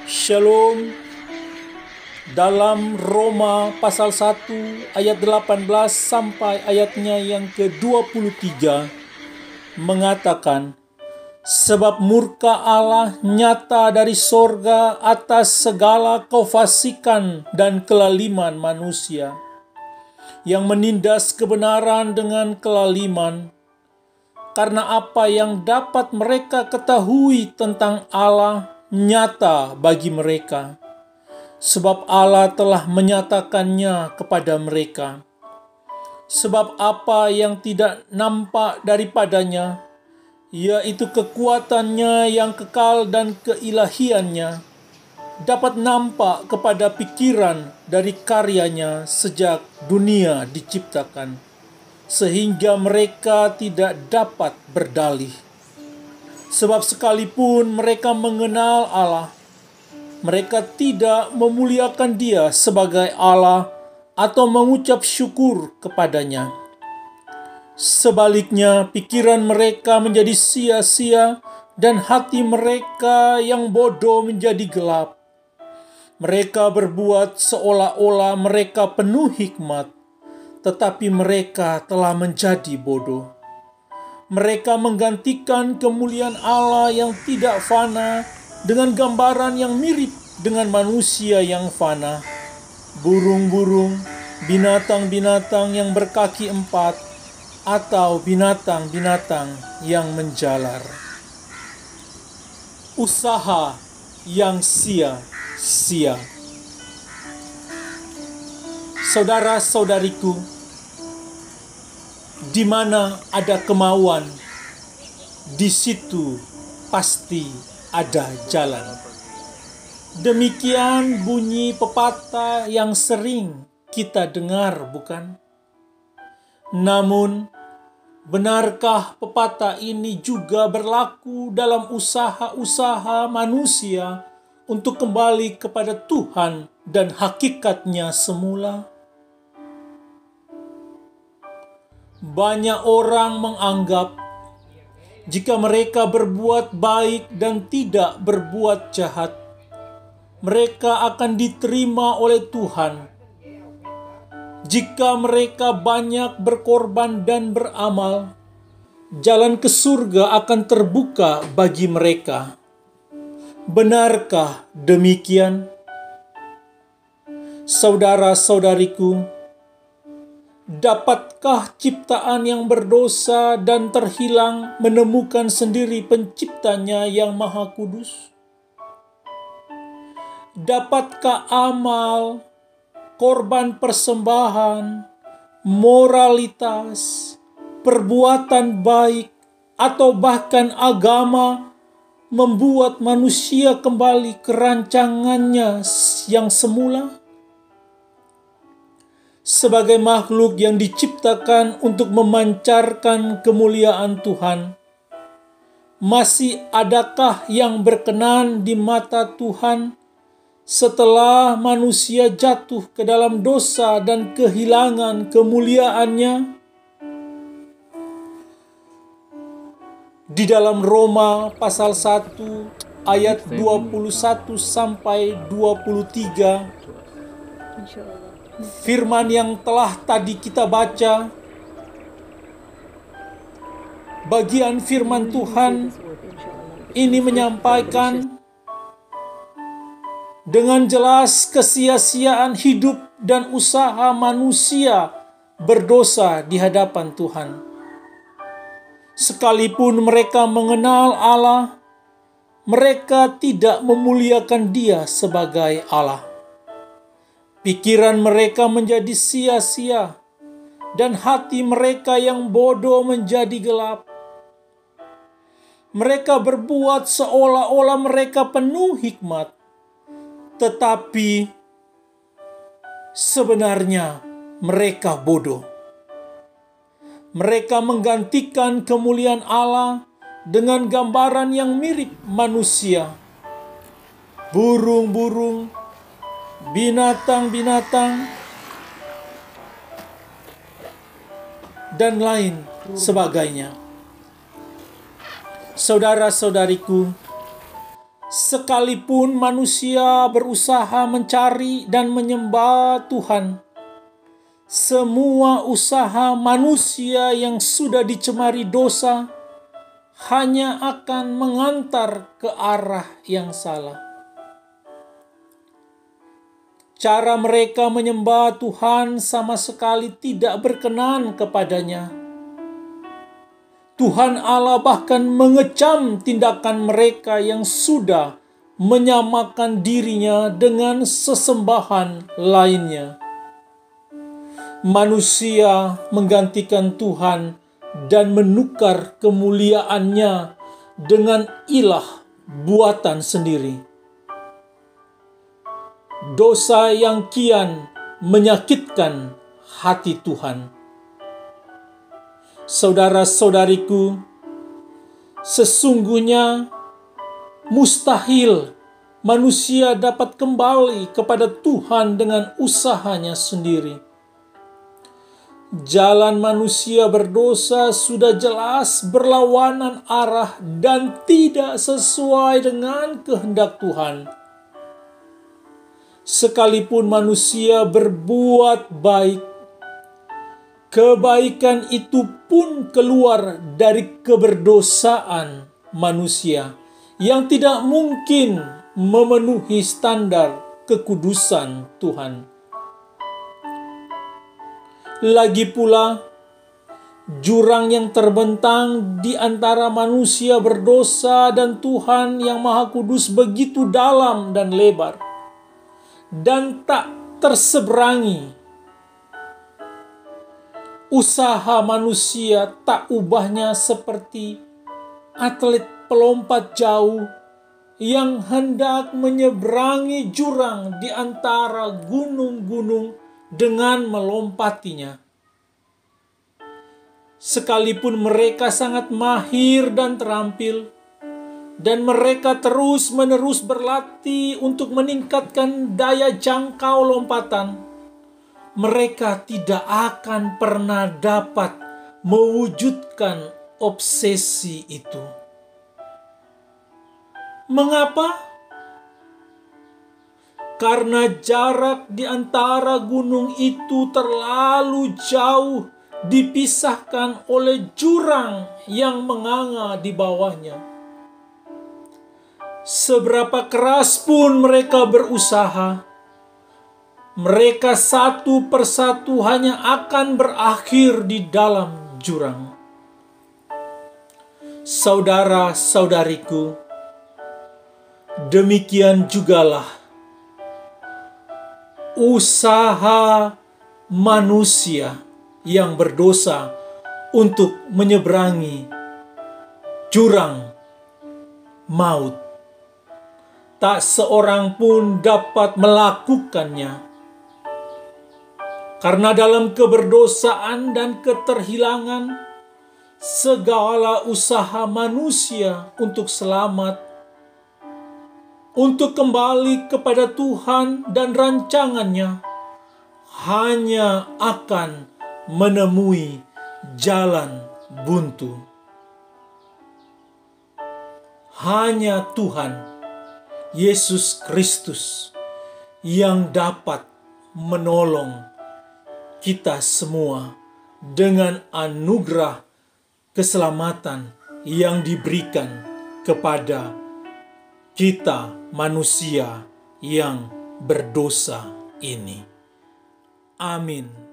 Shalom. Dalam Roma pasal 1 ayat 18 sampai ayatnya yang ke-23 mengatakan, sebab murka Allah nyata dari sorga atas segala kefasikan dan kelaliman manusia, yang menindas kebenaran dengan kelaliman, karena apa yang dapat mereka ketahui tentang Allah nyata bagi mereka, sebab Allah telah menyatakannya kepada mereka. Sebab apa yang tidak nampak daripadanya, yaitu kekuatannya yang kekal dan keilahiannya, dapat nampak kepada pikiran dari karyanya sejak dunia diciptakan, sehingga mereka tidak dapat berdalih. Sebab sekalipun mereka mengenal Allah, mereka tidak memuliakan Dia sebagai Allah atau mengucap syukur kepadanya. Sebaliknya, pikiran mereka menjadi sia-sia dan hati mereka yang bodoh menjadi gelap. Mereka berbuat seolah-olah mereka penuh hikmat, tetapi mereka telah menjadi bodoh. Mereka menggantikan kemuliaan Allah yang tidak fana dengan gambaran yang mirip dengan manusia yang fana, burung-burung, binatang-binatang yang berkaki empat, atau binatang-binatang yang menjalar. Usaha yang sia-sia. Saudara-saudariku, di mana ada kemauan, di situ pasti ada jalan. Demikian bunyi pepatah yang sering kita dengar, bukan? Namun, benarkah pepatah ini juga berlaku dalam usaha-usaha manusia untuk kembali kepada Tuhan dan hakikatnya semula? Banyak orang menganggap jika mereka berbuat baik dan tidak berbuat jahat, mereka akan diterima oleh Tuhan. Jika mereka banyak berkorban dan beramal, jalan ke surga akan terbuka bagi mereka. Benarkah demikian? Saudara-saudariku, dapatkah ciptaan yang berdosa dan terhilang menemukan sendiri penciptanya yang maha kudus? Dapatkah amal, korban persembahan, moralitas, perbuatan baik, atau bahkan agama membuat manusia kembali ke rancangannya yang semula? Sebagai makhluk yang diciptakan untuk memancarkan kemuliaan Tuhan, masih adakah yang berkenan di mata Tuhan setelah manusia jatuh ke dalam dosa dan kehilangan kemuliaannya? Di dalam Roma pasal 1 ayat 21 sampai 23, firman yang telah tadi kita baca, bagian firman Tuhan ini menyampaikan dengan jelas kesia-siaan hidup dan usaha manusia berdosa di hadapan Tuhan. Sekalipun mereka mengenal Allah, mereka tidak memuliakan Dia sebagai Allah. Pikiran mereka menjadi sia-sia, dan hati mereka yang bodoh menjadi gelap. Mereka berbuat seolah-olah mereka penuh hikmat, tetapi sebenarnya mereka bodoh. Mereka menggantikan kemuliaan Allah dengan gambaran yang mirip manusia, burung-burung, binatang-binatang, dan lain sebagainya. Saudara-saudariku, Sekalipun manusia berusaha mencari dan menyembah Tuhan, semua usaha manusia yang sudah dicemari dosa hanya akan mengantar ke arah yang salah. Cara mereka menyembah Tuhan sama sekali tidak berkenan kepadanya. Tuhan Allah bahkan mengecam tindakan mereka yang sudah menyamakan dirinya dengan sesembahan lainnya. Manusia menggantikan Tuhan dan menukar kemuliaannya dengan ilah buatan sendiri. Dosa yang kian menyakitkan hati Tuhan. Saudara-saudariku, sesungguhnya mustahil manusia dapat kembali kepada Tuhan dengan usahanya sendiri. Jalan manusia berdosa sudah jelas berlawanan arah dan tidak sesuai dengan kehendak Tuhan. Sekalipun manusia berbuat baik, kebaikan itu pun keluar dari keberdosaan manusia yang tidak mungkin memenuhi standar kekudusan Tuhan. Lagi pula, jurang yang terbentang di antara manusia berdosa dan Tuhan yang Maha Kudus begitu dalam dan lebar, dan tak terseberangi. Usaha manusia tak ubahnya seperti atlet pelompat jauh yang hendak menyeberangi jurang di antara gunung-gunung dengan melompatinya. Sekalipun mereka sangat mahir dan terampil, dan mereka terus-menerus berlatih untuk meningkatkan daya jangkau lompatan, mereka tidak akan pernah dapat mewujudkan obsesi itu. Mengapa? Karena jarak di antara gunung itu terlalu jauh, dipisahkan oleh jurang yang menganga di bawahnya. Seberapa keras pun mereka berusaha, mereka satu persatu hanya akan berakhir di dalam jurang. Saudara-saudariku, demikian jugalah usaha manusia yang berdosa untuk menyeberangi jurang maut. Tak seorang pun dapat melakukannya, karena dalam keberdosaan dan keterhilangan, segala usaha manusia untuk selamat, untuk kembali kepada Tuhan dan rancangannya, hanya akan menemui jalan buntu. Hanya Tuhan Yesus Kristus yang dapat menolong kita semua dengan anugerah keselamatan yang diberikan kepada kita manusia yang berdosa ini. Amin.